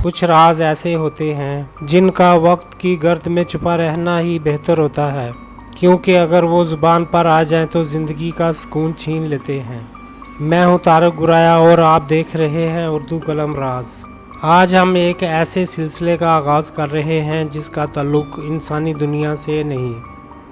کچھ راز ایسے ہوتے ہیں جن کا وقت کی گرد میں چھپا رہنا ہی بہتر ہوتا ہے، کیونکہ اگر وہ زبان پر آ جائیں تو زندگی کا سکون چھین لیتے ہیں۔ میں ہوں طارق گرایا اور آپ دیکھ رہے ہیں اردو قلم راز۔ آج ہم ایک ایسے سلسلے کا آغاز کر رہے ہیں جس کا تعلق انسانی دنیا سے نہیں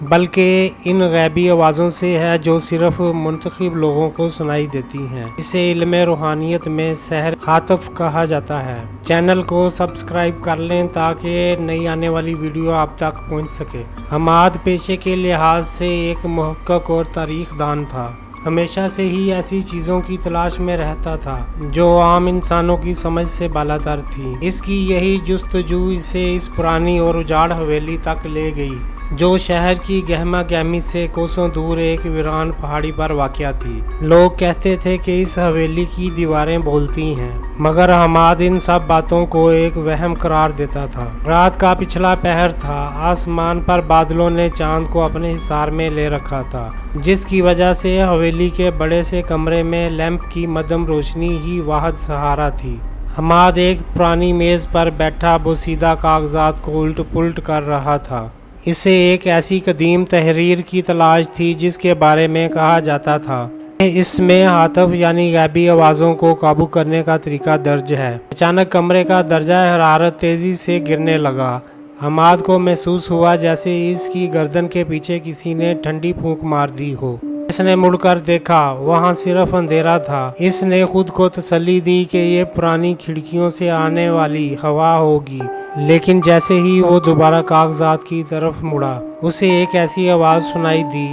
بلکہ ان غیبی آوازوں سے ہے جو صرف منتخب لوگوں کو سنائی دیتی ہیں۔ اسے علم روحانیت میں سحر خاطف کہا جاتا ہے۔ چینل کو سبسکرائب کر لیں تاکہ نئی آنے والی ویڈیو آپ تک پہنچ سکے۔ حماد پیشے کے لحاظ سے ایک محقق اور تاریخ دان تھا۔ ہمیشہ سے ہی ایسی چیزوں کی تلاش میں رہتا تھا جو عام انسانوں کی سمجھ سے بالاتر تھی۔ اس کی یہی جستجو اسے اس پرانی اور اجاڑ حویلی تک لے گئی جو شہر کی گہما گہمی سے کوسوں دور ایک ویران پہاڑی پر واقع تھی۔ لوگ کہتے تھے کہ اس حویلی کی دیواریں بولتی ہیں، مگر حماد ان سب باتوں کو ایک وہم قرار دیتا تھا۔ رات کا پچھلا پہر تھا، آسمان پر بادلوں نے چاند کو اپنے حصار میں لے رکھا تھا، جس کی وجہ سے حویلی کے بڑے سے کمرے میں لیمپ کی مدھم روشنی ہی واحد سہارا تھی۔ حماد ایک پرانی میز پر بیٹھا بوسیدہ کاغذات کو الٹ پلٹ کر رہا تھا۔ اسے ایک ایسی قدیم تحریر کی تلاش تھی جس کے بارے میں کہا جاتا تھا اس میں ہاتف یعنی غیبی آوازوں کو قابو کرنے کا طریقہ درج ہے۔ اچانک کمرے کا درجہ حرارت تیزی سے گرنے لگا۔ حماد کو محسوس ہوا جیسے اس کی گردن کے پیچھے کسی نے ٹھنڈی پھونک مار دی ہو۔ اس نے مڑ کر دیکھا، وہاں صرف اندھیرا تھا۔ اس نے خود کو تسلی دی کہ یہ پرانی کھڑکیوں سے آنے والی ہوا ہوگی، لیکن جیسے ہی وہ دوبارہ کاغذات کی طرف مڑا، اسے ایک ایسی آواز سنائی دی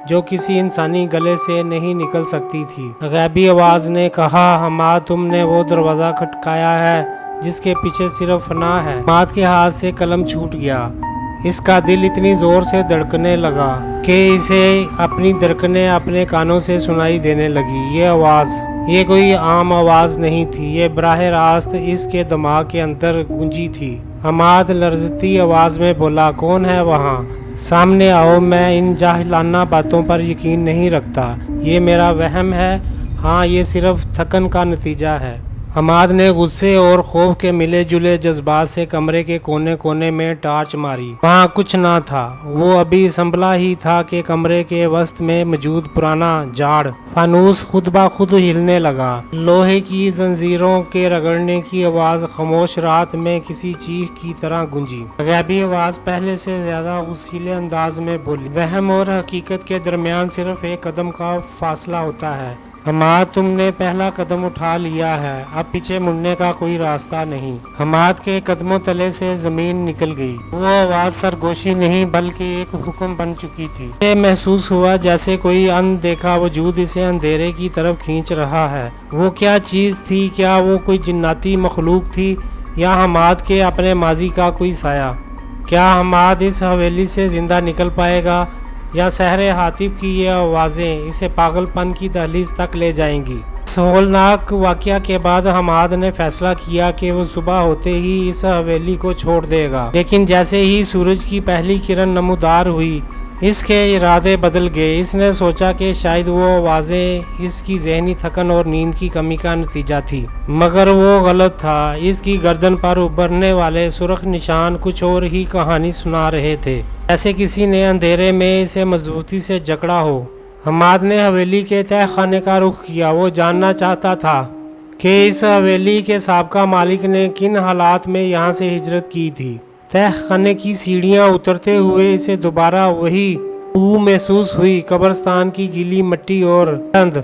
جو کسی انسانی گلے سے نہیں نکل سکتی تھی۔ غیبی آواز نے کہا، حماد تم نے وہ دروازہ کھٹکایا ہے جس کے پیچھے صرف فنا ہے۔ حماد کے ہاتھ سے قلم چھوٹ گیا۔ اس کا دل اتنی زور سے دھڑکنے لگا کہ اسے اپنی دھڑکنیں اپنے کانوں سے سنائی دینے لگی۔ یہ آواز یہ کوئی عام آواز نہیں تھی، یہ براہ راست اس کے دماغ کے اندر گونجی تھی۔ حماد لرزتی آواز میں بولا، کون ہے وہاں؟ سامنے آؤ، میں ان جاہلانہ باتوں پر یقین نہیں رکھتا۔ یہ میرا وہم ہے؟ ہاں، یہ صرف تھکن کا نتیجہ ہے۔ حماد نے غصے اور خوف کے ملے جلے جذبات سے کمرے کے کونے کونے میں ٹارچ ماری۔ وہاں کچھ نہ تھا۔ وہ ابھی سنبھلا ہی تھا کہ کمرے کے وسط میں موجود پرانا جاڑ فانوس خود بخود ہلنے لگا۔ لوہے کی زنجیروں کے رگڑنے کی آواز خاموش رات میں کسی چیخ کی طرح گونجی۔ غیبی آواز پہلے سے زیادہ غصیلے انداز میں بولی، وہم اور حقیقت کے درمیان صرف ایک قدم کا فاصلہ ہوتا ہے۔ حماد تم نے پہلا قدم اٹھا لیا ہے، اب پیچھے مڑنے کا کوئی راستہ نہیں۔ حماد کے قدموں تلے سے زمین نکل گئی۔ وہ آواز سرگوشی نہیں بلکہ ایک حکم بن چکی تھی۔ اسے محسوس ہوا جیسے کوئی اندیکھا وجود اسے اندھیرے کی طرف کھینچ رہا ہے۔ وہ کیا چیز تھی؟ کیا وہ کوئی جناتی مخلوق تھی یا حماد کے اپنے ماضی کا کوئی سایہ؟ کیا حماد اس حویلی سے زندہ نکل پائے گا یا سحر ہاتف کی یہ آوازیں اسے پاگل پن کی دہلیز تک لے جائیں گی؟ اس ہولناک واقعہ کے بعد حماد نے فیصلہ کیا کہ وہ صبح ہوتے ہی اس حویلی کو چھوڑ دے گا، لیکن جیسے ہی سورج کی پہلی کرن نمودار ہوئی اس کے ارادے بدل گئے۔ اس نے سوچا کہ شاید وہ آوازیں اس کی ذہنی تھکن اور نیند کی کمی کا نتیجہ تھی، مگر وہ غلط تھا۔ اس کی گردن پر ابھرنے والے سرخ نشان کچھ اور ہی کہانی سنا رہے تھے، جیسے کسی نے اندھیرے میں اسے مضبوطی سے جکڑا ہو۔ حماد نے حویلی کے تہہ خانے کا رخ کیا۔ وہ جاننا چاہتا تھا کہ اس حویلی کے سابقہ مالک نے کن حالات میں یہاں سے ہجرت کی تھی۔ تہہ خانے کی سیڑھیاں اترتے ہوئے اسے دوبارہ وہی بو محسوس ہوئی، قبرستان کی گیلی مٹی اور گند۔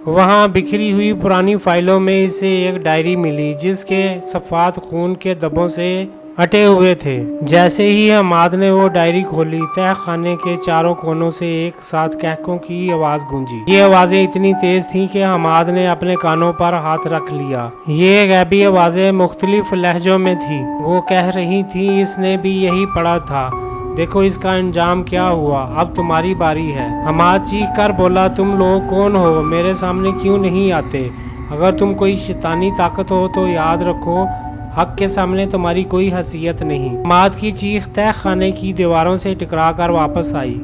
وہاں بکھری ہوئی پرانی فائلوں میں اسے ایک ڈائری ملی جس کے صفحات خون کے دھبوں سے اٹے ہوئے تھے۔ جیسے ہی حماد نے وہ ڈائری کھولی، تہہ خانے کے چاروں کونوں سے ایک ساتھ کہکوں کی آواز گونجی۔ یہ آوازیں اتنی تیز تھیں کہ حماد نے اپنے کانوں پر ہاتھ رکھ لیا۔ یہ غیبی آوازیں مختلف لہجوں میں تھیں۔ وہ کہہ رہی تھیں، اس نے بھی یہی پڑھا تھا، دیکھو اس کا انجام کیا ہوا، اب تمہاری باری ہے۔ حماد چیخ کر بولا، تم لوگ کون ہو؟ میرے سامنے کیوں نہیں آتے؟ اگر تم کوئی شیطانی طاقت ہو تو یاد رکھو حق کے سامنے تمہاری کوئی حیثیت نہیں۔ حماد کی چیخ تہہ خانے کی دیواروں سے ٹکرا کر واپس آئی۔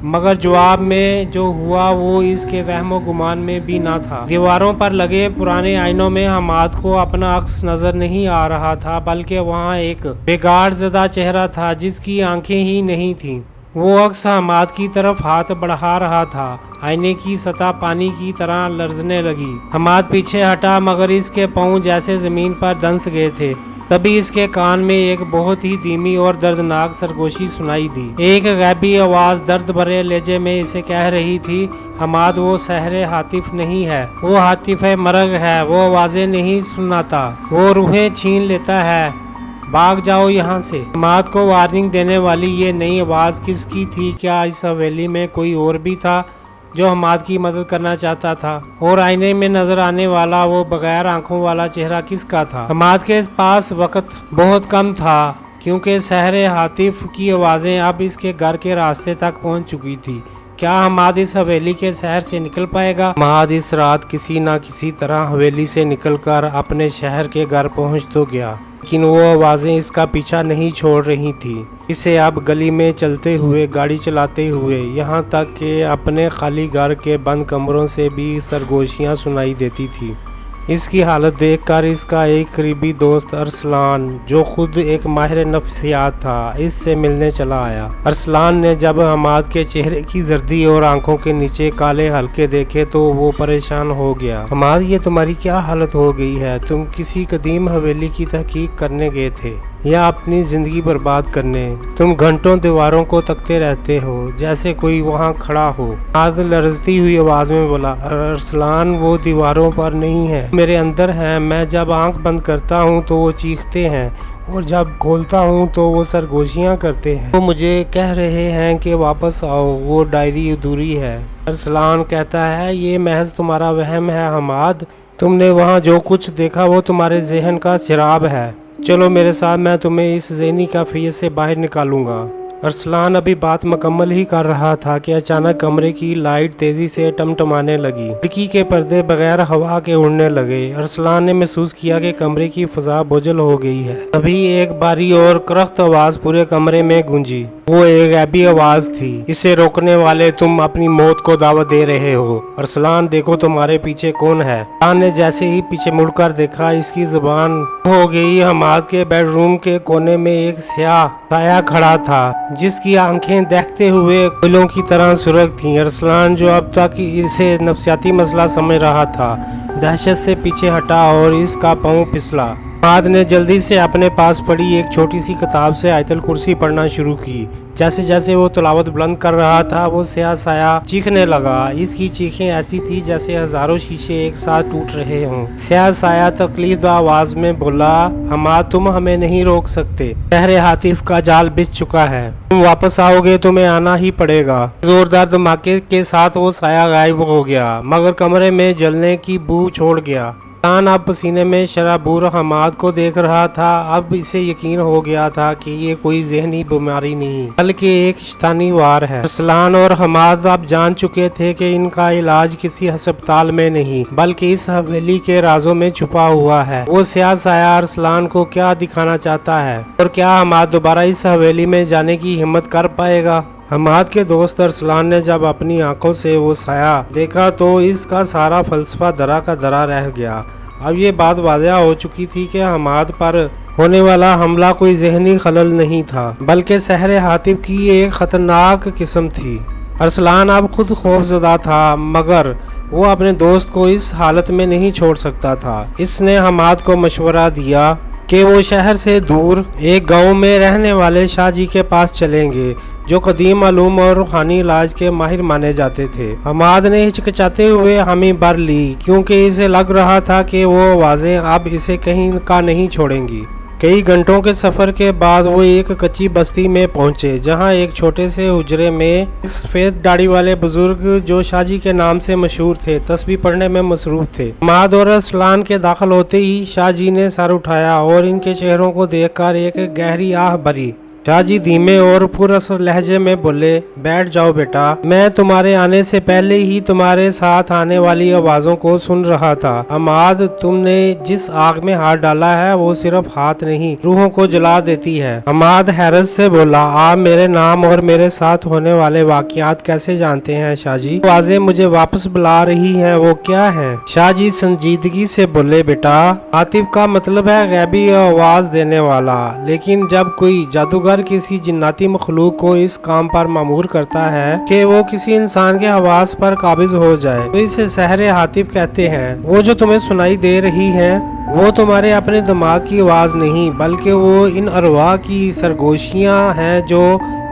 मगर जवाब में जो हुआ वो इसके वहमो गुमान में भी ना था। दीवारों पर लगे पुराने आईनों में हमाद को अपना अक्स नजर नहीं आ रहा था, बल्कि वहाँ एक बेगार ज़दा चेहरा था जिसकी आंखें ही नहीं थीं। वो अक्स हमाद की तरफ हाथ बढ़ा रहा था। आईने की सतह पानी की तरह लरजने लगी। हमाद पीछे हटा, मगर इसके पाँव जैसे जमीन पर दंस गए थे। तभी इसके कान में एक बहुत ही धीमी और दर्दनाक सरगोशी सुनाई दी। एक गैबी आवाज दर्द भरे लहजे में इसे कह रही थी, हमाद वो सहरे हातिफ नहीं है, वो हातिफ मरग है, वो आवाजें नहीं सुनाता, वो रूहें छीन लेता है, भाग जाओ यहाँ से। हमाद को वार्निंग देने वाली ये नई आवाज किसकी थी? क्या इस हवेली में कोई और भी था जो हमाद की मदद करना चाहता था? और आईने में नजर आने वाला वो बगैर आंखों वाला चेहरा किसका था? हमाद के पास वक्त बहुत कम था, क्योंकि सहरे हातिफ की आवाज़ें अब इसके घर के रास्ते तक पहुंच चुकी थी। क्या हमाद इस हवेली के शहर से निकल पाएगा? हमाद इस रात किसी न किसी तरह हवेली से निकलकर अपने शहर के घर पहुंच तो गया, लेकिन वो आवाज़ें इसका पीछा नहीं छोड़ रही थी। इसे अब गली में चलते हुए, गाड़ी चलाते हुए, यहाँ तक कि अपने खाली घर के बंद कमरों से भी सरगोशियाँ सुनाई देती थी। इसकी हालत देखकर इसका एक करीबी दोस्त अरसलान, जो खुद एक माहिर नफ्सियात था, इससे मिलने चला आया। अरसलान ने जब हमाद के चेहरे की जर्दी और आंखों के नीचे काले हल्के देखे तो वो परेशान हो गया। हमाद, ये तुम्हारी क्या हालत हो गई है? तुम किसी कदीम हवेली की तहकीक करने गए थे या अपनी जिंदगी बर्बाद करने? तुम घंटों दीवारों को तकते रहते हो जैसे कोई वहाँ खड़ा हो। हमाद लरजती हुई आवाज में बोला, अरसलान, वो दीवारों पर नहीं है, मेरे अंदर हैं। मैं जब आंख बंद करता हूँ तो वो चीखते हैं, और जब खोलता हूँ तो वो सरगोशियाँ करते हैं। वो मुझे कह रहे हैं कि वापस आओ, वो डायरी अधूरी है। अरसलान कहता है, ये महज तुम्हारा वहम है हमाद, तुमने वहाँ जो कुछ देखा वो तुम्हारे जहन का शराब है। चलो मेरे साथ, मैं तुम्हें इस ज़हनी कैफियत से बाहर निकालूंगा। अरसलान अभी बात मुकम्मल ही कर रहा था कि अचानक कमरे की लाइट तेजी से टमटमाने लगी। खिड़की के पर्दे बगैर हवा के उड़ने लगे। अरसलान ने महसूस किया कि कमरे की फजा बोझल हो गई है। तभी एक बारी और करख्त आवाज पूरे कमरे में गूंजी। वो एक गैबी आवाज थी, इसे रोकने वाले, तुम अपनी मौत को दावत दे रहे हो। अरसलान, देखो तुम्हारे पीछे कौन है। अरसलान ने जैसे ही पीछे मुड़कर देखा, इसकी जुबान हो गई। हमाद के बेडरूम के कोने में एक स्याह साया खड़ा था, जिसकी आंखें देखते हुए कोयलों की तरह सुर्ख थीं। अरसलान, जो अब तक इसे नफ्सियाती मसला समझ रहा था, दहशत से पीछे हटा और इसका पांव फिसला। हमाद ने जल्दी से अपने पास पड़ी एक छोटी सी किताब से आयतल कुर्सी पढ़ना शुरू की। जैसे जैसे वो तिलावत बुलंद कर रहा था, वो स्याह साया चीखने लगा। इसकी चीखें ऐसी थी जैसे हजारों शीशे एक साथ टूट रहे हों। स्याह साया तकलीफदा आवाज में बोला, हमाद, तुम हमें नहीं रोक सकते। शहर हातिफ का जाल बिछ चुका है, तुम वापस आओगे, तुम्हें आना ही पड़ेगा। जोरदार धमाके के साथ वो साया गायब हो गया, मगर कमरे में जलने की बू छोड़ गया। अरसलान अब पसीने में शराबूर हमाद को देख रहा था। अब इसे यकीन हो गया था कि ये कोई जहनी बीमारी नहीं, बल्कि एक शैतानी वार है। अरसलान और हमाद अब जान चुके थे कि इनका इलाज किसी अस्पताल में नहीं, बल्कि इस हवेली के राजों में छुपा हुआ है। वो स्याह साया अरसलान को क्या दिखाना चाहता है, और क्या हमाद दोबारा इस हवेली में जाने की हिम्मत कर पाएगा? हमाद के दोस्त अरसलान ने जब अपनी आंखों से वो साया देखा तो इसका सारा फलसफा दरा का दरा रह गया। अब ये बात वाज़ेह हो चुकी थी कि हमाद पर होने वाला हमला कोई जहनी खलल नहीं था, बल्कि सहर हातिफ की एक खतरनाक किस्म थी। अरसलान अब खुद खौफजदा था, मगर वो अपने दोस्त को इस हालत में नहीं छोड़ सकता था। इसने हमाद को मशवरा दिया कि वो शहर से दूर एक गांव में रहने वाले शाह जी के पास चलेंगे, जो कदीम मालूम और रूहानी इलाज के माहिर माने जाते थे। हमाद ने हिचकिचाते हुए हामी भर ली, क्योंकि इसे लग रहा था कि वो आवाज़ें अब इसे कहीं का नहीं छोड़ेंगी। कई घंटों के सफ़र के बाद वो एक कच्ची बस्ती में पहुंचे, जहां एक छोटे से हुजरे में एक सफ़ेद दाढ़ी वाले बुजुर्ग, जो शाहजी के नाम से मशहूर थे, तस्बीह पढ़ने में मसरूफ थे। हमाद और अरसलान के दाखिल होते ही शाहजी ने सर उठाया और इनके चेहरों को देखकर एक गहरी आह भरी। शाह जी धीमे और पुरअसर लहजे में बोले, बैठ जाओ बेटा, मैं तुम्हारे आने से पहले ही तुम्हारे साथ आने वाली आवाजों को सुन रहा था। हमाद, तुमने जिस आग में हाथ डाला है वो सिर्फ हाथ नहीं, रूहों को जला देती है। हमाद हैरत से बोला, आप मेरे नाम और मेरे साथ होने वाले वाकयात कैसे जानते हैं शाह जी? आवाजें मुझे वापस बुला रही हैं, वो क्या है? शाह जी संजीदगी से बोले, बेटा, आतिफ का मतलब है गैबी आवाज देने वाला, लेकिन जब कोई जादूगर किसी जिन्नाती मखलूक को इस काम पर मामूर करता है कि वो किसी इंसान के आवाज पर काबिज हो जाए तो इसे सहरे हातिफ कहते हैं। वो जो तुम्हें सुनाई दे रही है वो तुम्हारे अपने दिमाग की आवाज नहीं, बल्कि वो इन अरवाह की सरगोशियां हैं जो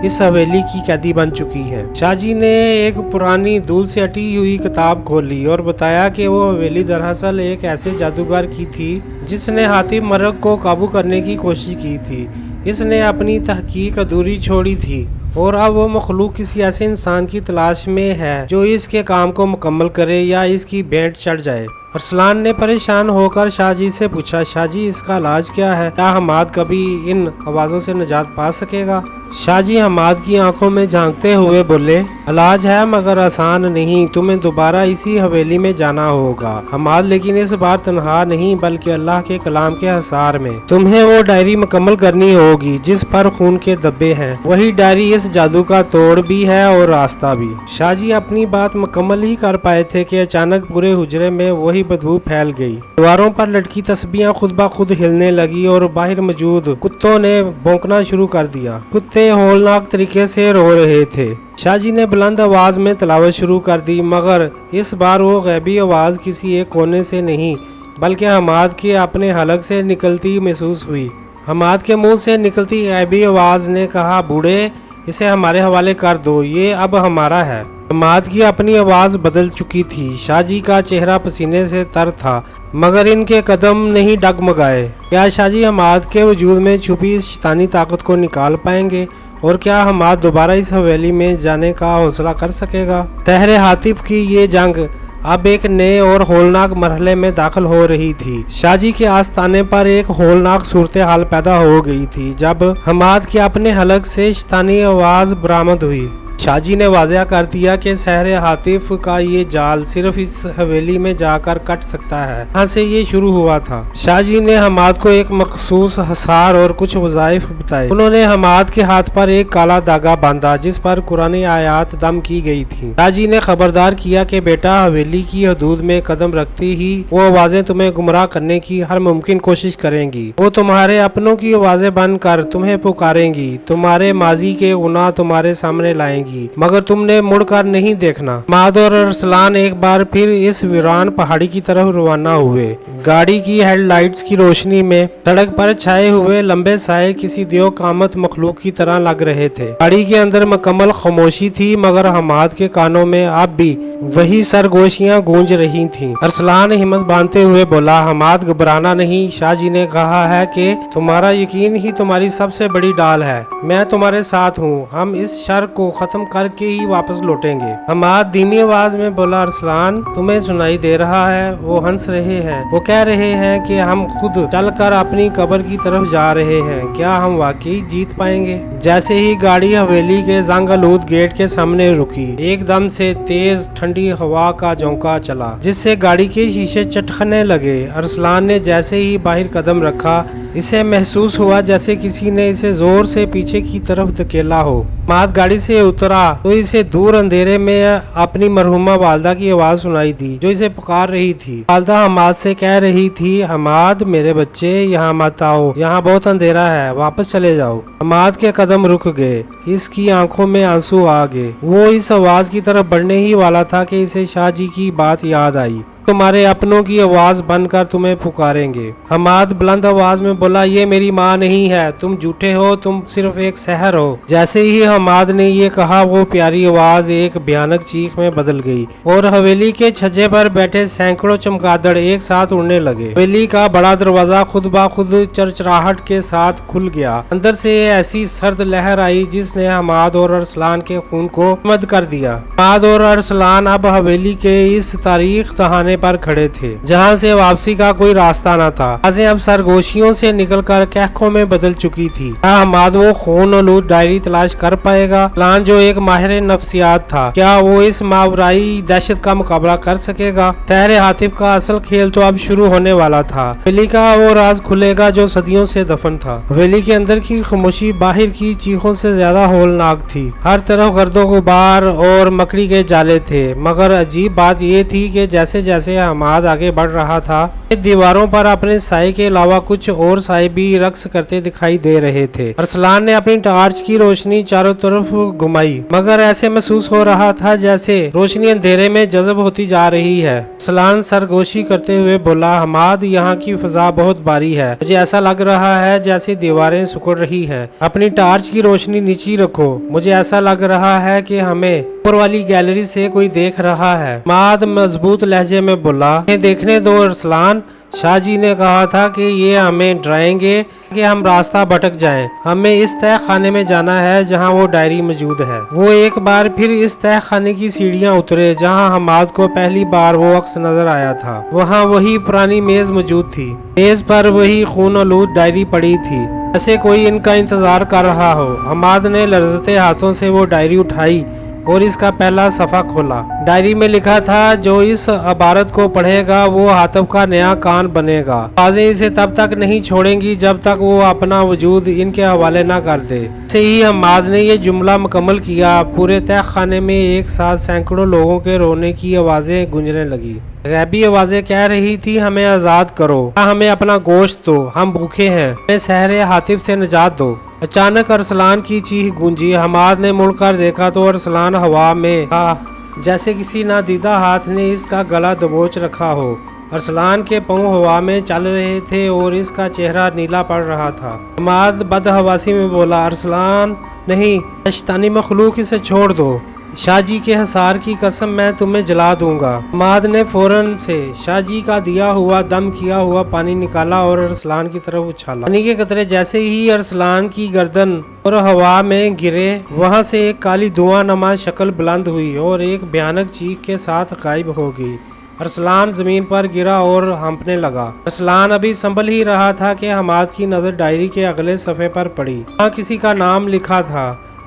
इस हवेली की कैदी बन चुकी है। शाह जी ने एक पुरानी धूल से अटी हुई किताब खोली और बताया कि वो हवेली दरअसल एक ऐसे जादूगर की थी जिसने हातिफ मरक को काबू करने की कोशिश की थी। इसने अपनी तहकीक अधूरी छोड़ी थी और अब वो मखलूक किसी ऐसे इंसान की तलाश में है जो इसके काम को मुकम्मल करे या इसकी भेंट चढ़ जाए। अरसलान ने परेशान होकर शाह जी से पूछा, शाह जी, इसका इलाज क्या है? क्या हमाद कभी इन आवाज़ों से निजात पा सकेगा? शाह जी हमाद की आंखों में झांकते हुए बोले, इलाज है मगर आसान नहीं, तुम्हें दोबारा इसी हवेली में जाना होगा हमाद, लेकिन इस बार तनहा नहीं बल्कि अल्लाह के कलाम के हसार में। तुम्हें वो डायरी मुकम्मल करनी होगी जिस पर खून के धब्बे हैं। वही डायरी इस जादू का तोड़ भी है और रास्ता भी। शाह जी अपनी बात मुकम्मल ही कर पाए थे कि अचानक पूरे हुजरे में वही बदबू फैल गई। दीवारों पर लटकी तस्बीहां खुद ब खुद हिलने लगी और बाहर मौजूद कुत्तों ने भौंकना शुरू कर दिया। कुत्ते हौलनाक तरीके से रो रहे थे। शाह जी ने बुलंद आवाज में तिलावत शुरू कर दी, मगर इस बार वो गैबी आवाज किसी एक कोने से नहीं बल्कि हमाद के अपने हलक से निकलती महसूस हुई। हमाद के मुंह से निकलती गैबी आवाज ने कहा, बूढ़े, इसे हमारे हवाले कर दो, ये अब हमारा है। हमाद की अपनी आवाज बदल चुकी थी। शाह जी का चेहरा पसीने से तर था मगर इनके कदम नहीं डगमगाए। क्या शाह जी हमाद के वजूद में छुपी इस शैतानी ताकत को निकाल पाएंगे और क्या हमाद दोबारा इस हवेली में जाने का हौसला कर सकेगा? तहरे हातिफ की ये जंग अब एक नए और होलनाक मरहले में दाखिल हो रही थी। शाह जी के आस्थाने पर एक होलनाक सूरत हाल पैदा हो गई थी जब हमाद के अपने हलक से शैतानी आवाज बरामद हुई। शाह जी ने वाज़ह कर दिया कि सहरे हातिफ का ये जाल सिर्फ इस हवेली में जाकर कट सकता है। यहाँ से ये शुरू हुआ था। शाह जी ने हमाद को एक मखसूस हसार और कुछ वज़ाइफ बताए। उन्होंने हमाद के हाथ पर एक काला धागा बांधा जिस पर कुरानी आयात दम की गई थी। शाह जी ने खबरदार किया कि बेटा, हवेली की हदूद में कदम रखते ही वो आवाजें तुम्हें गुमराह करने की हर मुमकिन कोशिश करेंगी। वो तुम्हारे अपनों की आवाजें बनकर तुम्हें पुकारेंगी, तुम्हारे माजी के गुनाह तुम्हारे सामने लाएंगी, मगर तुमने मुड़कर नहीं देखना। हमाद और अरसलान एक बार फिर इस वीरान पहाड़ी की तरफ रवाना हुए। गाड़ी की हेडलाइट्स की रोशनी में सड़क पर छाए हुए लंबे साए किसी देव कामत मखलूक की तरह लग रहे थे। गाड़ी के अंदर मुकम्मल खामोशी थी मगर हमाद के कानों में अब भी वही सरगोशियां गूंज रही थीं। अरसलान हिम्मत बांधते हुए बोला, हमाद, घबराना नहीं, शाह जी ने कहा है कि तुम्हारा यकीन ही तुम्हारी सबसे बड़ी डाल है। मैं तुम्हारे साथ हूँ, हम इस शर को खत्म करके ही वापस लौटेंगे। हमाद धीमी आवाज में बोला, अरसलान, तुम्हें सुनाई दे रहा है? वो हंस रहे हैं। वो कह रहे हैं कि हम खुद चलकर अपनी कब्र की तरफ जा रहे हैं। क्या हम वाकई जीत पाएंगे? जैसे ही गाड़ी हवेली के जंग आलूद गेट के सामने रुकी, एकदम से तेज ठंडी हवा का झोंका चला जिससे गाड़ी के शीशे चटकने लगे। अरसलान ने जैसे ही बाहर कदम रखा, इसे महसूस हुआ जैसे किसी ने इसे जोर से पीछे की तरफ धकेला हो। हमाद गाड़ी से उतरा तो इसे दूर अंधेरे में अपनी मरहुमा वालदा की आवाज सुनाई दी जो इसे पुकार रही थी। वालदा हमाद से कह रही थी, हमाद, मेरे बच्चे, यहाँ मत आओ, यहाँ बहुत अंधेरा है, वापस चले जाओ। हमाद के कदम रुक गए, इसकी आंखों में आंसू आ गए। वो इस आवाज की तरफ बढ़ने ही वाला था कि इसे शाह जी की बात याद आई, तुम्हारे अपनों की आवाज बनकर तुम्हें पुकारेंगे। हमाद बुलंद आवाज में बोला, ये मेरी माँ नहीं है, तुम झूठे हो, तुम सिर्फ एक सहर हो। जैसे ही हमाद ने ये कहा, वो प्यारी आवाज एक भयानक चीख में बदल गई और हवेली के छज्जे पर बैठे सैकड़ों चमगादड़ एक साथ उड़ने लगे। हवेली का बड़ा दरवाजा खुद ब खुद चरचराहट के साथ खुल गया। अंदर से ऐसी सर्द लहर आई जिसने हमाद और अरसलान के खून को मद कर दिया। हमाद और अरसलान अब हवेली के इस तारीख दहाने सीमाने पर खड़े थे, जहां से वापसी का कोई रास्ता न था। आवाजें अब सरगोशियों से निकलकर कहकों में बदल चुकी थी। क्या हमाद वो खून आलूद डायरी तलाश कर पाएगा? अरसलान जो एक माहिर नफ्सियात था, क्या वो इस मावराई दहशत का मुकाबला कर सकेगा? सहरे हातिफ का असल खेल तो अब शुरू होने वाला था। हवेली का वो राज खुलेगा जो सदियों से दफन था। हवेली के अंदर की खामोशी बाहर की चीखों से ज्यादा होलनाक थी। हर तरफ गर्दो गुबार और मकड़ी के जाले थे, मगर अजीब बात यह थी कि जैसे जैसे हमाद आगे बढ़ रहा था, दीवारों पर अपने साए के अलावा कुछ और साए भी रक्स करते दिखाई दे रहे थे। अरसलान ने अपनी टार्च की रोशनी चारों तरफ घुमाई, मगर ऐसे महसूस हो रहा था जैसे रोशनी अंधेरे में जज़ब होती जा रही है। अरसलान सरगोशी करते हुए बोला, हमाद, यहाँ की फजा बहुत भारी है। मुझे ऐसा लग रहा है जैसे दीवारें सिकुड़ रही हैं। अपनी टार्च की रोशनी नीचे रखो। मुझे ऐसा लग रहा है कि हमें ऊपर वाली गैलरी से कोई देख रहा है। हमाद मजबूत लहजे में बोला, देखने दो अरसलान, शाह जी ने कहा था कि ये हमें डराएंगे कि हम रास्ता भटक जाएं। हमें इस तह खाने में जाना है जहां वो डायरी मौजूद है। वो एक बार फिर इस तह खाने की सीढ़ियां उतरे जहां हमाद को पहली बार वो अक्स नजर आया था। वहां वही पुरानी मेज मौजूद थी। मेज पर वही खून आलूद डायरी पड़ी थी, जैसे कोई इनका इंतजार कर रहा हो। हमाद ने लर्जते हाथों से वो डायरी उठाई और इसका पहला सफ़ा खोला। डायरी में लिखा था, जो इस इबारत को पढ़ेगा वो हातिफ का नया कान बनेगा। आवाजें इसे तब तक नहीं छोड़ेंगी जब तक वो अपना वजूद इनके हवाले ना कर दे। ऐसे ही हमाद ने ये जुमला मुकम्मल किया, पूरे तह खाने में एक साथ सैकड़ों लोगों के रोने की आवाज़ें गूंजने लगी। गैबी आवाज़ें कह रही थी, हमें आज़ाद करो, हमें अपना गोश्त दो, हम भूखे हैं, हमें सहरे हातिफ से निजात दो। अचानक अरसलान की चीख गूंजी। हमाद ने मुड़कर देखा तो अरसलान हवा में था, जैसे किसी नादीदा हाथ ने इसका गला दबोच रखा हो। अरसलान के पांव हवा में चल रहे थे और इसका चेहरा नीला पड़ रहा था। हमाद बदहवासी में बोला, अरसलान नहीं, शैतानी मखलूक, इसे छोड़ दो। शाह जी के हसार की कसम, मैं तुम्हें जला दूंगा। हमाद ने फौरन से शाह जी का दिया हुआ दम किया हुआ पानी निकाला और अरसलान की तरफ उछाला। पानी के कतरे जैसे ही अरसलान की गर्दन और हवा में गिरे, वहां से एक काली धुआं नमा शक्ल बुलंद हुई और एक भयानक चीख के साथ गायब हो गई। अरसलान जमीन पर गिरा और हाँफने लगा। अरसलान अभी संभल ही रहा था कि हमाद की नजर डायरी के अगले सफ़े पर पड़ी। वहाँ किसी का नाम लिखा था।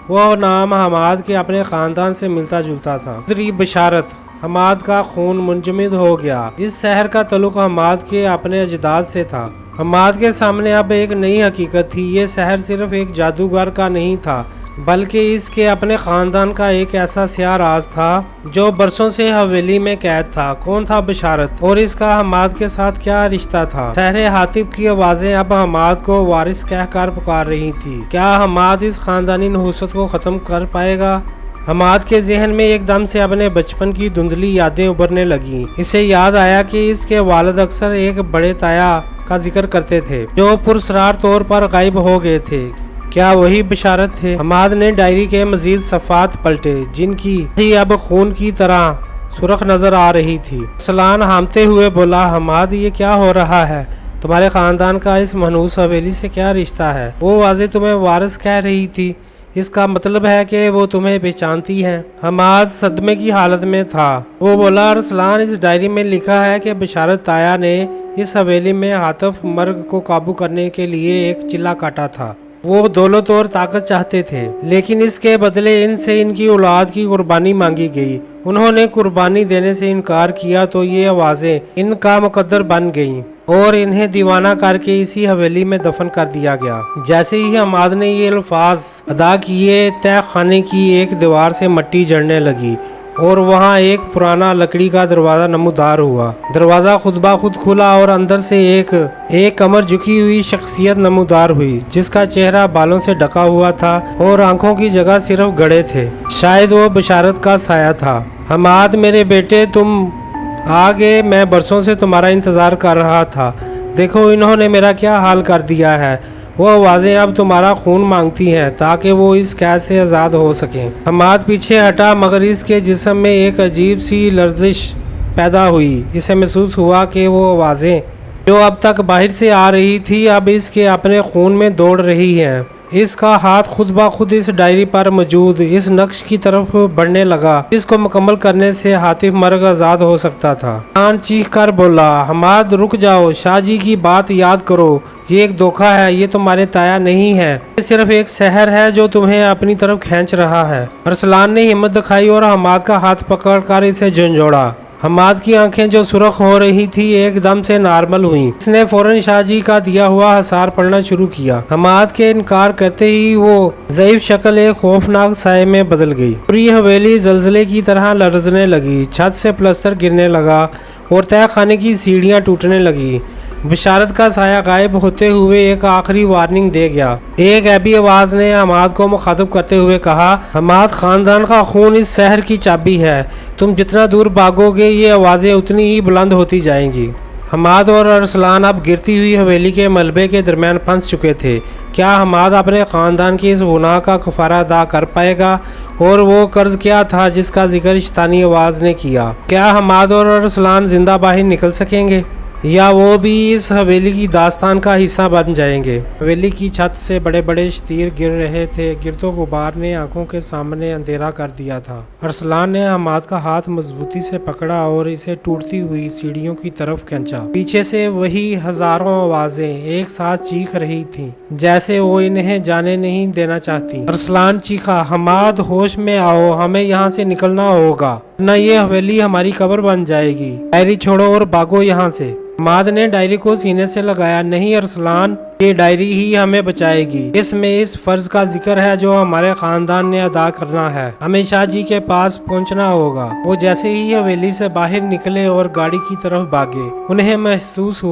वह नाम हमाद के अपने खानदान से मिलता जुलता था। दूसरी बशारत, हमाद का खून मुंजमद हो गया। इस शहर का तल्लुक हमाद के अपने अजदाद से था। हमाद के सामने अब एक नई हकीकत थी। ये शहर सिर्फ एक जादूगर का नहीं था, बल्कि इसके अपने खानदान का एक ऐसा स्याह राज था जो बरसों से हवेली में कैद था। कौन था बशारत और इसका हमाद के साथ क्या रिश्ता था? सहरे हातिफ की आवाजें अब हमाद को वारिस कहकर पुकार रही थी। क्या हमाद इस खानदानी नहुसत को खत्म कर पाएगा? हमाद के जहन में एकदम से अपने बचपन की धुंधली यादें उभरने लगी। इसे याद आया कि इसके वालिद अक्सर एक बड़े ताया का जिक्र करते थे जो पुरस्रार तौर पर गायब हो गए थे। क्या वही बशारत थे? हमाद ने डायरी के मजीद सफ़ात पलटे, जिनकी ही अब खून की तरह सुर्ख नजर आ रही थी। अरसलान हामते हुए बोला, हमाद, ये क्या हो रहा है? तुम्हारे खानदान का इस मनहूस हवेली से क्या रिश्ता है? वो वाज़े तुम्हें वारिस कह रही थी, इसका मतलब है कि वो तुम्हें पहचानती है। हमाद सदमे की हालत में था। वो बोला, अरसलान, इस डायरी में लिखा है कि बशारत ताया ने इस हवेली में हातिफ मर्ग को काबू करने के लिए एक चिल्ला काटा था। वो दौलत और ताकत चाहते थे, लेकिन इसके बदले इनसे इनकी औलाद की कुर्बानी मांगी गई। उन्होंने कुर्बानी देने से इनकार किया तो ये आवाजें इनका मुकद्दर बन गईं और इन्हें दीवाना करके इसी हवेली में दफन कर दिया गया। जैसे ही हमाद ने ये अल्फाज अदा किए, तह खाने की एक दीवार से मिट्टी जड़ने लगी और वहाँ एक पुराना लकड़ी का दरवाज़ा नमूदार हुआ। दरवाज़ा खुद ब खुद खुला और अंदर से एक कमर झुकी हुई शख्सियत नमूदार हुई, जिसका चेहरा बालों से ढका हुआ था और आंखों की जगह सिर्फ गड़े थे। शायद वो बशारत का साया था। हमाद, मेरे बेटे, तुम आ गए। मैं बरसों से तुम्हारा इंतज़ार कर रहा था। देखो इन्होंने मेरा क्या हाल कर दिया है। वो आवाज़ें अब तुम्हारा खून मांगती हैं ताकि वो इस कैद से आज़ाद हो सकें। हमाद पीछे हटा, मगर इसके जिस्म में एक अजीब सी लर्जिश पैदा हुई। इसे महसूस हुआ कि वो आवाज़ें जो अब तक बाहर से आ रही थी अब इसके अपने खून में दौड़ रही हैं। اس کا ہاتھ خود بخود اس ڈائری پر موجود اس نقش کی طرف بڑھنے لگا جس کو مکمل کرنے سے حاتف مرگ آزاد ہو سکتا تھا۔ خان چیخ کر بولا، حماد رک جاؤ، شاہ جی کی بات یاد کرو، یہ ایک دھوکہ ہے، یہ تمہارے تایا نہیں ہے، یہ صرف ایک سحر ہے جو تمہیں اپنی طرف کھینچ رہا ہے۔ ارسلان نے ہمت دکھائی اور حماد کا ہاتھ پکڑ کر اسے جھنجھوڑا۔ حماد کی آنکھیں جو سرخ ہو رہی تھی ایک دم سے نارمل ہوئیں۔ اس نے فوراً شاہ جی کا دیا ہوا حصار پڑھنا شروع کیا۔ حماد کے انکار کرتے ہی وہ ضعیف شکل ایک خوفناک سائے میں بدل گئی۔ پوری حویلی زلزلے کی طرح لرزنے لگی، چھت سے پلستر گرنے لگا اور تہہ خانے کی سیڑھیاں ٹوٹنے لگی۔ بشارت کا سایہ غائب ہوتے ہوئے ایک آخری وارننگ دے گیا۔ ایک ایبی آواز نے حماد کو مخاطب کرتے ہوئے کہا، حماد، خاندان کا خون اس شہر کی چابی ہے، تم جتنا دور بھاگو گے یہ آوازیں اتنی ہی بلند ہوتی جائیں گی۔ حماد اور ارسلان اب گرتی ہوئی حویلی کے ملبے کے درمیان پھنس چکے تھے۔ کیا حماد اپنے خاندان کی اس گناہ کا کفارہ ادا کر پائے گا؟ اور وہ قرض کیا تھا جس کا ذکر شیطانی آواز نے کیا؟ کیا حماد اور ارسلان زندہ باہر نکل سکیں گے یا وہ بھی اس حویلی کی داستان کا حصہ بن جائیں گے؟ حویلی کی چھت سے بڑے بڑے شتیر گر رہے تھے، گرد و غبار نے آنکھوں کے سامنے اندھیرا کر دیا تھا۔ ارسلان نے حماد کا ہاتھ مضبوطی سے پکڑا اور اسے ٹوٹتی ہوئی سیڑھیوں کی طرف کھینچا۔ پیچھے سے وہی ہزاروں آوازیں ایک ساتھ چیخ رہی تھیں جیسے وہ انہیں جانے نہیں دینا چاہتی۔ ارسلان چیخا، حماد ہوش میں آؤ، ہمیں یہاں سے نکلنا ہوگا نہ یہ حویلی ہماری قبر بن جائے گی، ڈائری چھوڑو اور بھاگو یہاں سے۔ حماد نے ڈائری کو سینے سے لگایا، نہیں ارسلان، یہ ڈائری ہی ہمیں بچائے گی، اس میں اس فرض کا ذکر ہے جو ہمارے خاندان نے ادا کرنا ہے، ہمیں شاہ جی کے پاس پہنچنا ہوگا۔ وہ جیسے ہی حویلی سے باہر نکلے اور گاڑی کی طرف بھاگے، انہیں محسوس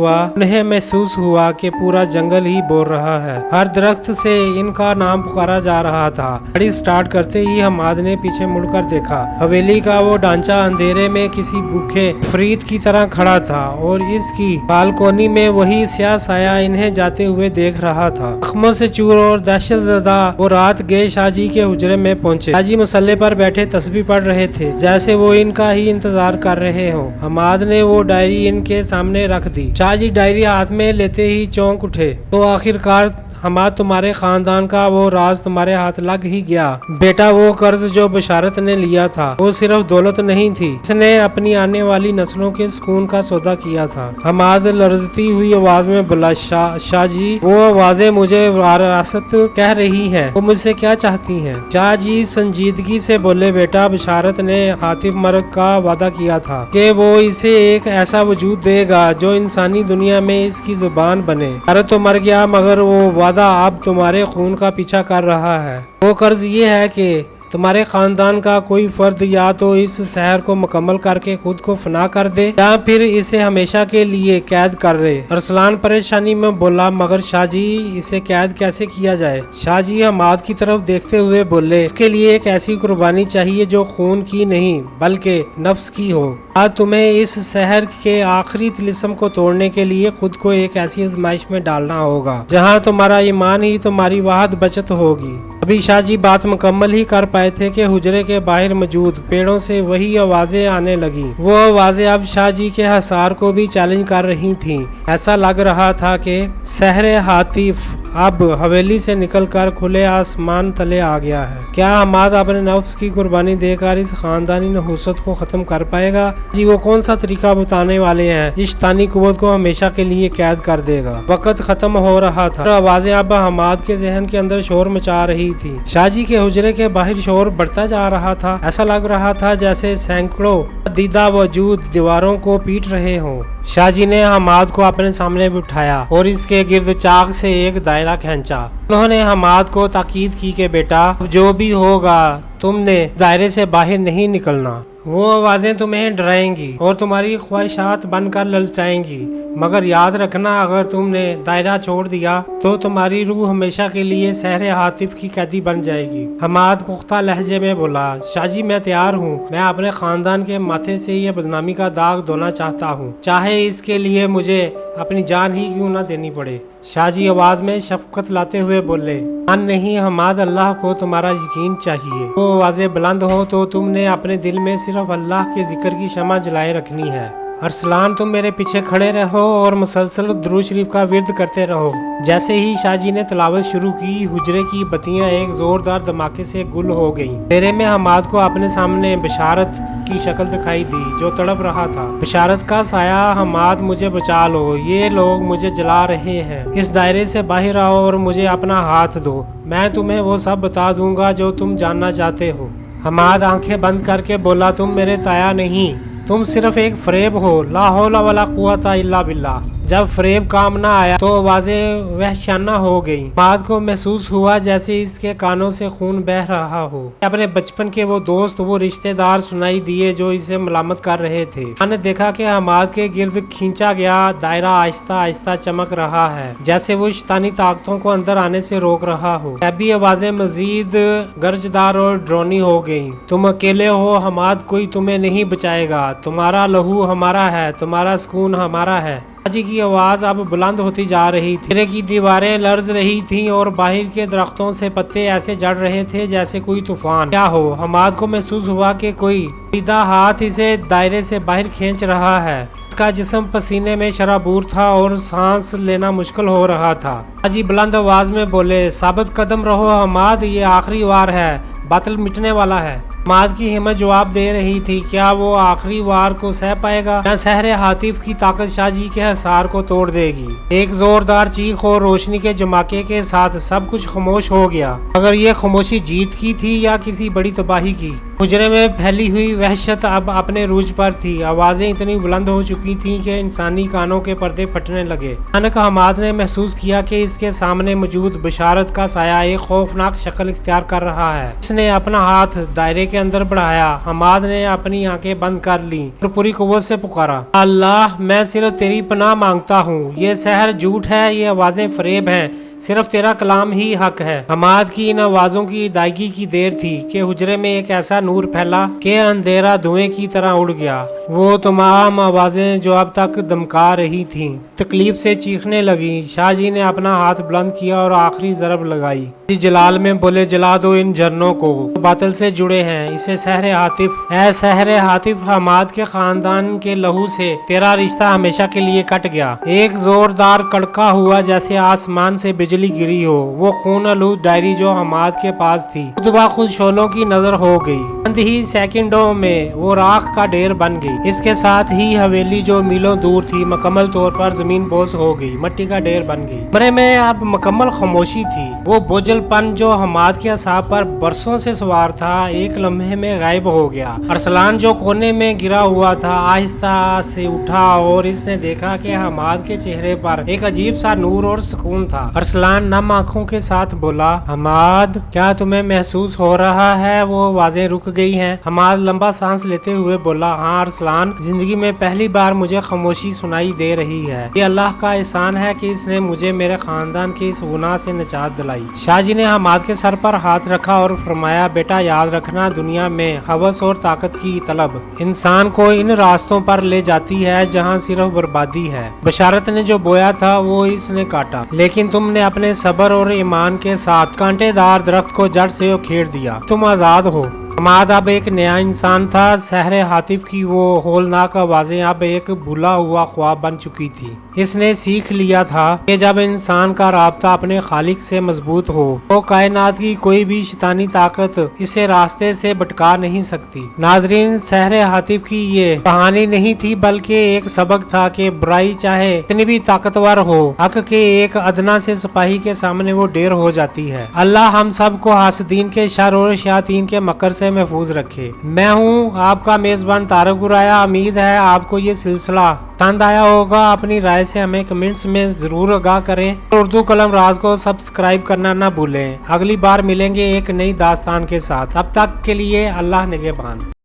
ہوا کہ پورا جنگل ہی بول رہا ہے، ہر درخت سے ان کا نام پکارا جا رہا تھا۔ گاڑی سٹارٹ کرتے ہی حماد نے پیچھے مڑ کر دیکھا، حویلی کا وہ ڈھانچہ اندھیرے میں کسی بھوکے فرید کی طرح کھڑا تھا اور اس کی بالکونی میں وہی سیاہ سایہ انہیں جاتے ہوئے دیکھ رہا تھا۔ زخموں سے چور اور دہشت زدہ وہ رات گئے شاہ جی کے حجرے میں پہنچے۔ شاہ جی مسلح پر بیٹھے تسبیح پڑھ رہے تھے جیسے وہ ان کا ہی انتظار کر رہے ہوں۔ حماد نے وہ ڈائری ان کے سامنے رکھ دی۔ شاہ جی ڈائری ہاتھ میں لیتے ہی چونک اٹھے، تو آخرکار حماد، تمہارے خاندان کا وہ راز تمہارے ہاتھ لگ ہی گیا بیٹا۔ وہ قرض جو بشارت نے لیا تھا وہ صرف دولت نہیں تھی، اس نے اپنی آنے والی نسلوں کے سکون کا سودا کیا تھا۔ حماد لرزتی ہوئی آواز میں بولا، شاہ جی، وہ آوازیں مجھے وراثت کہہ رہی ہیں، وہ مجھ سے کیا چاہتی ہیں؟ شاہ جی سنجیدگی سے بولے، بیٹا، بشارت نے حاتف مرگ کا وعدہ کیا تھا کہ وہ اسے ایک ایسا وجود دے گا جو انسانی دنیا میں اس کی زبان بنے۔ بشارت تو مر گیا مگر وہ وعدہ اب تمہارے خون کا پیچھا کر رہا ہے۔ وہ قرض یہ ہے کہ تمہارے خاندان کا کوئی فرد یا تو اس شہر کو مکمل کر کے خود کو فنا کر دے یا پھر اسے ہمیشہ کے لیے قید کر رہے۔ ارسلان پریشانی میں بولا، مگر شاہ جی، اسے قید کیسے کیا جائے؟ شاہ جی حماد کی طرف دیکھتے ہوئے بولے، اس کے لیے ایک ایسی قربانی چاہیے جو خون کی نہیں بلکہ نفس کی ہو۔ آج تمہیں اس شہر کے آخری طلسم کو توڑنے کے لیے خود کو ایک ایسی آزمائش میں ڈالنا ہوگا جہاں تمہارا ایمان ہی تمہاری واحد بچت ہوگی۔ ابھی شاہ جی بات مکمل ہی کر پائے تھے کہ حجرے کے باہر موجود پیڑوں سے وہی آوازیں آنے لگیں۔ وہ آوازیں اب شاہ جی کے حصار کو بھی چیلنج کر رہی تھیں۔ ایسا لگ رہا تھا کہ سحر حاتف اب حویلی سے نکل کر کھلے آسمان تلے آ گیا ہے۔ کیا حماد اپنے نفس کی قربانی دے کر اس خاندانی نحوست کو ختم کر پائے گا؟ جی وہ کون سا طریقہ بتانے والے ہیں اس شیطانی قوت کو ہمیشہ کے لیے قید کر دے گا؟ وقت ختم ہو رہا تھا اور آوازیں اب حماد کے ذہن کے اندر شور مچا رہی تھی۔ شاہ جی کے حجرے کے باہر شور بڑھتا جا رہا تھا، ایسا لگ رہا تھا جیسے سینکڑوں دیدہ وجود دیواروں کو پیٹ رہے ہوں۔ شاہ جی نے حماد کو اپنے سامنے بٹھایا اور اس کے گرد چاک سے ایک دائرہ کھینچا۔ انہوں نے حماد کو تاکید کی کہ بیٹا، جو بھی ہوگا تم نے دائرے سے باہر نہیں نکلنا۔ وہ آوازیں تمہیں ڈرائیں گی اور تمہاری خواہشات بن کر للچائیں گی، مگر یاد رکھنا اگر تم نے دائرہ چھوڑ دیا تو تمہاری روح ہمیشہ کے لیے سحر حاتف کی قیدی بن جائے گی۔ حماد پختہ لہجے میں بولا، شاہ جی میں تیار ہوں، میں اپنے خاندان کے ماتھے سے یہ بدنامی کا داغ دھونا چاہتا ہوں، چاہے اس کے لیے مجھے اپنی جان ہی کیوں نہ دینی پڑے۔ شاہ جی آواز میں شفقت لاتے ہوئے بولے، نہیں حماد، اللہ کو تمہارا یقین چاہیے۔ وہ آوازیں بلند ہو تو تم نے اپنے دل میں صرف اللہ کے ذکر کی شمع جلائے رکھنی ہے ارسلان تم میرے پیچھے کھڑے رہو اور مسلسل درود شریف کا ورد کرتے رہو۔ جیسے ہی شاہ جی نے تلاوت شروع کی، حجرے کی بتیاں ایک زوردار دھماکے سے گل ہو گئیں۔ اندھیرے میں حماد کو اپنے سامنے بشارت کی شکل دکھائی دی جو تڑپ رہا تھا۔ بشارت کا سایہ، حماد مجھے بچا لو، یہ لوگ مجھے جلا رہے ہیں، اس دائرے سے باہر آؤ اور مجھے اپنا ہاتھ دو، میں تمہیں وہ سب بتا دوں گا جو تم جاننا چاہتے ہو۔ حماد آنکھیں بند کر کے بولا، تم میرے تایا نہیں، تم صرف ایک فریب ہو، لا حول ولا قوت الا باللہ۔ جب فریب کام نہ آیا تو آوازیں وحشیانہ ہو گئیں۔ حماد کو محسوس ہوا جیسے اس کے کانوں سے خون بہہ رہا ہو۔ اپنے بچپن کے وہ دوست، وہ رشتہ دار سنائی دیے جو اسے ملامت کر رہے تھے۔ میں نے دیکھا کہ حماد کے گرد کھینچا گیا دائرہ آہستہ آہستہ چمک رہا ہے، جیسے وہ شیطانی طاقتوں کو اندر آنے سے روک رہا ہو۔ غیبی آوازیں مزید گرجدار اور ڈرونی ہو گئیں۔ تم اکیلے ہو حماد، کوئی تمہیں نہیں بچائے گا، تمہارا لہو ہمارا ہے، تمہارا سکون ہمارا ہے۔ جی کی آواز اب بلند ہوتی جا رہی تھی، گھیرے کی دیواریں لرز رہی تھیں اور باہر کے درختوں سے پتے ایسے جڑ رہے تھے جیسے کوئی طوفان۔ کیا ہو؟ حماد کو محسوس ہوا کہ کوئی سیدھا ہاتھ اسے دائرے سے باہر کھینچ رہا ہے۔ اس کا جسم پسینے میں شرابور تھا اور سانس لینا مشکل ہو رہا تھا۔ جی بلند آواز میں بولے، ثابت قدم رہو حماد، یہ آخری وار ہے، باطل مٹنے والا ہے۔ حماد کی ہمت جواب دے رہی تھی، کیا وہ آخری وار کو سہ پائے گا یا سحر ہاتف کی طاقت شاہ جی کے حصار کو توڑ دے گی؟ ایک زوردار چیخ اور روشنی کے جماکے کے ساتھ سب کچھ خاموش ہو گیا، مگر یہ خاموشی جیت کی تھی یا کسی بڑی تباہی کی؟ حجرے میں پھیلی ہوئی وحشت اب اپنے عروج پر تھی، آوازیں اتنی بلند ہو چکی تھیں کہ انسانی کانوں کے پردے پھٹنے لگے۔ اچانک حماد نے محسوس کیا کہ اس کے سامنے موجود بشارت کا سایہ ایک خوفناک شکل اختیار کر رہا ہے۔ اس نے اپنا ہاتھ دائرے کے اندر بڑھایا۔ حماد نے اپنی آنکھیں بند کر لیں اور پوری قوت سے پکارا، اللہ میں صرف تیری پناہ مانگتا ہوں، یہ سحر جھوٹ ہے، یہ آوازیں فریب ہیں، صرف تیرا کلام ہی حق ہے۔ حماد کی ان آوازوں کی ادائیگی کی دیر تھی کہ حجرے میں ایک ایسا نور پھیلا کہ اندھیرا دھوئیں کی طرح اڑ گیا۔ وہ تمام آوازیں جو اب تک دمکا رہی تھیں تکلیف سے چیخنے لگیں۔ شاہ جی نے اپنا ہاتھ بلند کیا اور آخری ضرب لگائی۔ جلال میں بولے، جلا دو ان جھرنوں کو، باطل سے جڑے ہیں، اسے سحر ہاتف، اے سحر ہاتف، حماد کے خاندان کے لہو سے تیرا رشتہ ہمیشہ کے لیے کٹ گیا۔ ایک زوردار کڑکا ہوا جیسے آسمان سے بجلی گری ہو۔ وہ خون آلود ڈائری جو حماد کے پاس تھی خود بخود شعلوں کی نظر ہو گئی۔ چند ہی سیکنڈوں میں وہ راکھ کا ڈھیر بن گئی۔ اس کے ساتھ ہی حویلی جو میلوں دور تھی مکمل طور پر زمین بوس ہو گئی، مٹی کا ڈھیر بن گئی۔ کمرے میں اب مکمل خاموشی تھی۔ وہ بوجھل پن جو حماد کے اعصاب پر برسوں سے سوار تھا ایک لمحے میں غائب ہو گیا۔ ارسلان جو کونے میں گرا ہوا تھا آہستہ سے اٹھا اور اس نے دیکھا کہ حماد کے چہرے پر ایک عجیب سا نور اور سکون تھا۔ ارسلان نم آنکھوں کے ساتھ بولا، حماد کیا تمہیں محسوس ہو رہا ہے وہ آوازیں رک گئی ہیں؟ حماد لمبا سانس لیتے ہوئے بولا، ہاں ارسلان، زندگی میں پہلی بار مجھے خاموشی سنائی دے رہی ہے۔ یہ اللہ کا احسان ہے کہ اس نے مجھے میرے خاندان کی اس گناہ سے نجات دلائی۔ شاہ جی نے حماد کے سر پر ہاتھ رکھا اور فرمایا، بیٹا یاد رکھنا، دنیا میں ہوس اور طاقت کی طلب انسان کو ان راستوں پر لے جاتی ہے جہاں صرف بربادی ہے۔ بشارت نے جو بویا تھا وہ اس نے کاٹا، لیکن تم نے اپنے صبر اور ایمان کے ساتھ کانٹے دار درخت کو جڑ سے اکھیڑ دیا، تم آزاد ہو۔ حماد اب ایک نیا انسان تھا۔ سحر ہاتف کی وہ ہولناک آوازیں اب ایک بھولا ہوا خواب بن چکی تھی۔ اس نے سیکھ لیا تھا کہ جب انسان کا رابطہ اپنے خالق سے مضبوط ہو تو کائنات کی کوئی بھی شیطانی طاقت اسے راستے سے بھٹکا نہیں سکتی۔ ناظرین، سحر ہاتف کی یہ کہانی نہیں تھی بلکہ ایک سبق تھا کہ برائی چاہے اتنی بھی طاقتور ہو، حق کے ایک ادنا سے سپاہی کے سامنے وہ ڈیر ہو جاتی ہے۔ اللہ ہم سب کو حاسدین کے شر اور شیاطین کے مکر سے محفوظ رکھے۔ میں ہوں آپ کا میزبان طارق گرایا۔ امید ہے آپ کو یہ سلسلہ پسند آیا ہوگا۔ اپنی رائے سے ہمیں کمنٹس میں ضرور آگاہ کریں۔ اردو قلم راز کو سبسکرائب کرنا نہ بھولیں۔ اگلی بار ملیں گے ایک نئی داستان کے ساتھ، اب تک کے لیے اللہ نگہبان۔